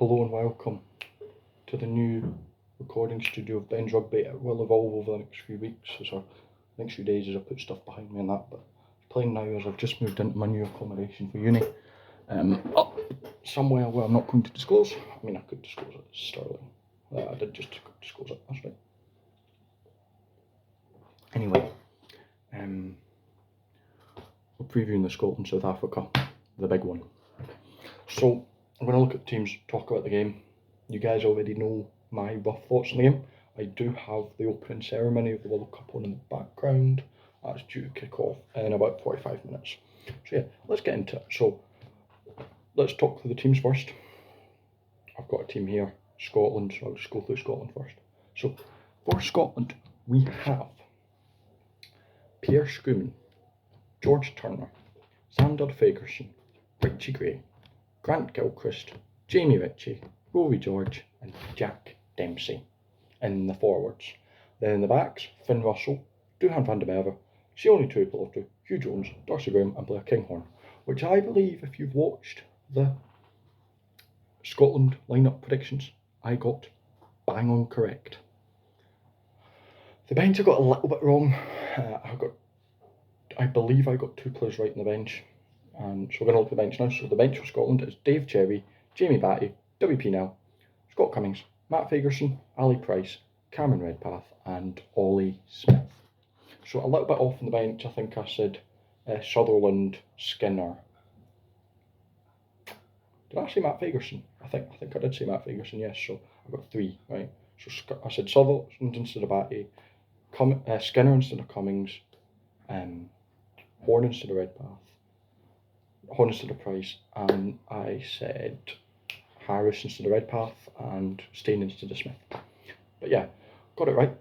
Hello and welcome to the new recording studio of Ben's Rugby. It will evolve over the next few weeks, next few days as I put stuff behind me and that, but playing now as I've just moved into my new accommodation for uni. Up somewhere where I'm not going to disclose. I mean, I could disclose it, it's Stirling. I did just disclose it, that's right. Anyway, we're previewing the Scotland-South Africa, the big one. So, I'm going to look at the teams, talk about the game. You guys already know my rough thoughts on the game. I do have the opening ceremony of the World Cup on in the background. That's due to kick off in about 45 minutes. So yeah, let's get into it. So, let's talk through the teams first. I've got a team here, Scotland, so I'll just go through Scotland first. So, for Scotland, we have Pierre Schoeman, George Turner, Xander Fagerson, Richie Gray, Grant Gilchrist, Jamie Ritchie, Rory George and Jack Dempsey in the forwards. Then in the backs, Finn Russell, Duhan van der Merwe, Sione Tuipulotu, Hugh Jones, Darcy Graham and Blair Kinghorn, which I believe if you've watched the Scotland lineup predictions, I got bang on correct. The bench I got a little bit wrong. I believe I got two players right in the bench. And so we're going to look at the bench now. So the bench for Scotland is Dave Cherry, Jamie Batty, WP Nell, Scott Cummings, Matt Fagerson, Ali Price, Cameron Redpath and Ollie Smith. So a little bit off on the bench, I think I said Sutherland, Skinner. Did I say Matt Fagerson? I think I did say Matt Fagerson, yes. So I've got three, right? So I said Sutherland instead of Batty, Skinner instead of Cummings, Horn instead of Redpath, Horn instead of Price, and I said Harris instead of Redpath and Stein instead of Smith. But yeah, got it right.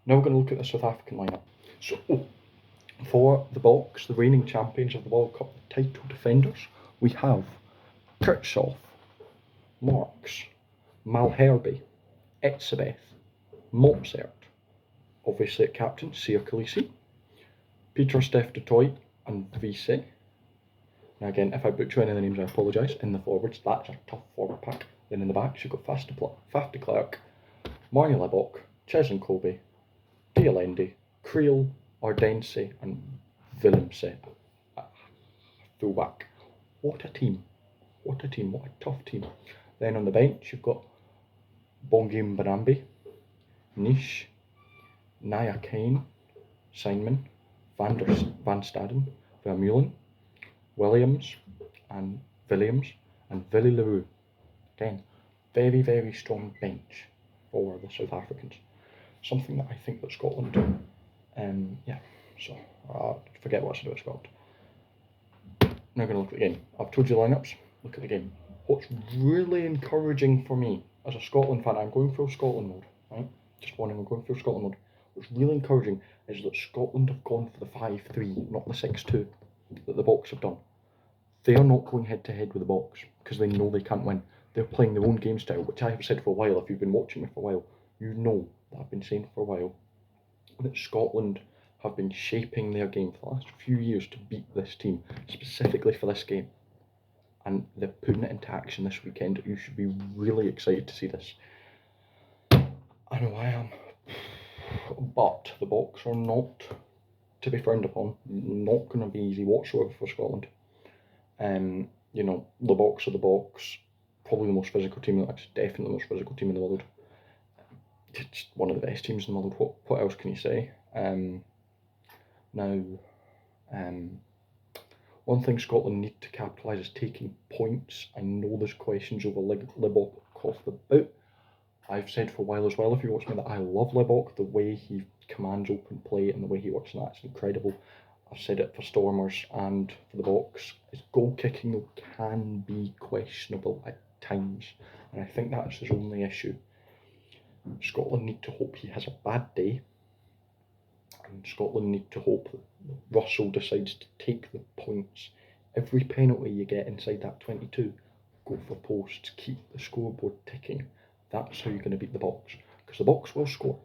Now we're going to look at the South African lineup. So for the Boks, the reigning champions of the World Cup, the title defenders, we have Kirchhoff, Marks, Malherbe, Etzebeth, Mopsert, obviously at captain, Siya Kolisi, Peter Steph du Toit and Vise. Now again, if I butcher any of the names, I apologise. In the forwards, that's a tough forward pack. Then in the backs, you've got Faf de Klerk, Marnie Lebok, Ches and Kobe, Dialendi, Creel, Ardense and Willemse. Fullback. What a team. What a team. What a tough team. Then on the bench, you've got Bongi Mbonambi, Nish, Naya Kane, Simon, Van Staden, Vermeulen, Williams and Willie Leroux. Again, very, very strong bench for the South Africans. Something that I think that Scotland do. Forget what I said about Scotland. Now we're going to look at the game. I've told you lineups. Look at the game. What's really encouraging for me as a Scotland fan, I'm going full Scotland mode, right? Just warning, I'm going full Scotland mode. What's really encouraging is that Scotland have gone for the 5-3, not the 6-2 that the Boks have done. They are not going head to head with the Boks because they know they can't win. They're playing their own game style, which I have said for a while. If you've been watching me for a while, you know that I've been saying for a while that Scotland have been shaping their game for the last few years to beat this team, specifically for this game. And they're putting it into action this weekend. You should be really excited to see this. I know I am. But the Boks are not to be frowned upon. Not going to be easy whatsoever for Scotland. The Boks are the Boks. Probably the most physical team. That's definitely the most physical team in the world. It's one of the best teams in the world. What else can you say? One thing Scotland need to capitalise is taking points. I know there's questions over Libok off the boot. I've said for a while as well, if you watch me, that I love Libok. The way he commands open play and the way he works on that's incredible. I've said it for Stormers and for the Boks. His goal kicking though can be questionable at times, and I think that's his only issue. Scotland need to hope he has a bad day, and Scotland need to hope that Russell decides to take the points. Every penalty you get inside that 22, go for posts, keep the scoreboard ticking. That's how you're going to beat the Boks, because the Boks will score.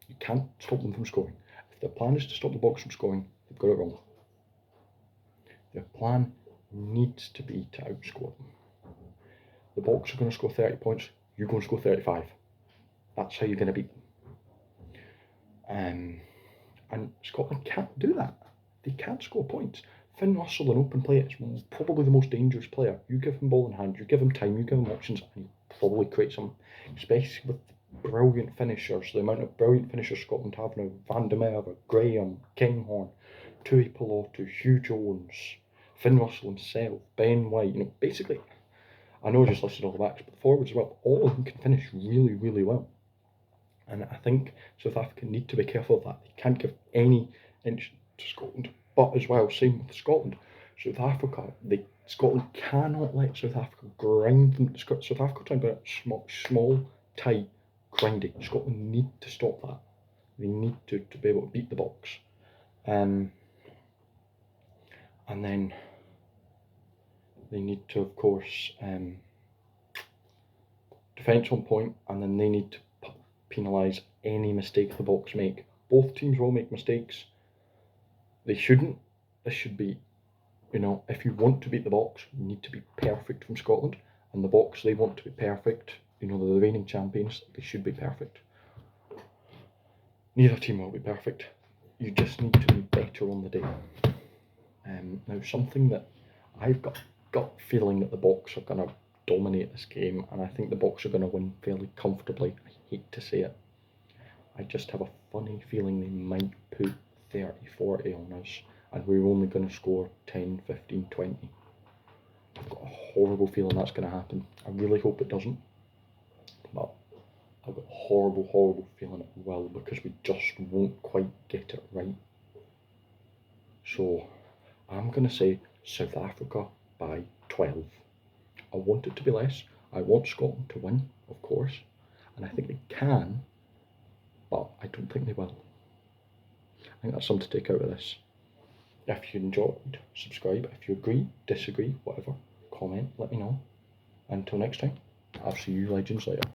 You can't stop them from scoring. If their plan is to stop the Boks from scoring, they've got it wrong. Their plan needs to be to outscore them. the Boks are going to score 30 points, you're going to score 35. That's how you're going to beat them. And Scotland can't do that. They can't score points. Finn Russell in open play is probably the most dangerous player. You give him ball in hand, you give him time, you give him options, and he probably creates some, especially with brilliant finishers, the amount of brilliant finishers Scotland have now. Van der Merwe, Graham, Kinghorn, Tui Pilotu, Hugh Jones, Finn Russell himself, Ben White, basically, I know I just listed all the backs, but the forwards as well, all of them can finish really, really well. And I think South Africa need to be careful of that. They can't give any inch to Scotland. But as well, same with Scotland. Scotland cannot let South Africa grind them. South Africa trying to be small, tight, grindy. Scotland need to stop that. They need to be able to beat the Boks. And then they need to, of course, defence on point, and then they need to penalise any mistake the Boks make. Both teams will make mistakes. They shouldn't. This should be, if you want to beat the Boks, you need to be perfect from Scotland. And the Boks, they want to be perfect. They're the reigning champions. They should be perfect. Neither team will be perfect. You just need to be better on the day. Now, something that I've got feeling that the Boks are going to dominate this game, and I think the Boks are going to win fairly comfortably. I hate to say it. I just have a funny feeling they might put 30-40 on us, and we're only going to score 10, 15, 20. I've got a horrible feeling that's going to happen. I really hope it doesn't, but I've got a horrible feeling it will, because we just won't quite get it right. So I'm going to say South Africa by 12. I want it to be less. I want Scotland to win, of course, and I think they can, but I don't think they will. I think that's something to take out of this. If you enjoyed, subscribe. If you agree, disagree, whatever, comment, let me know. Until next time, I'll see you legends later.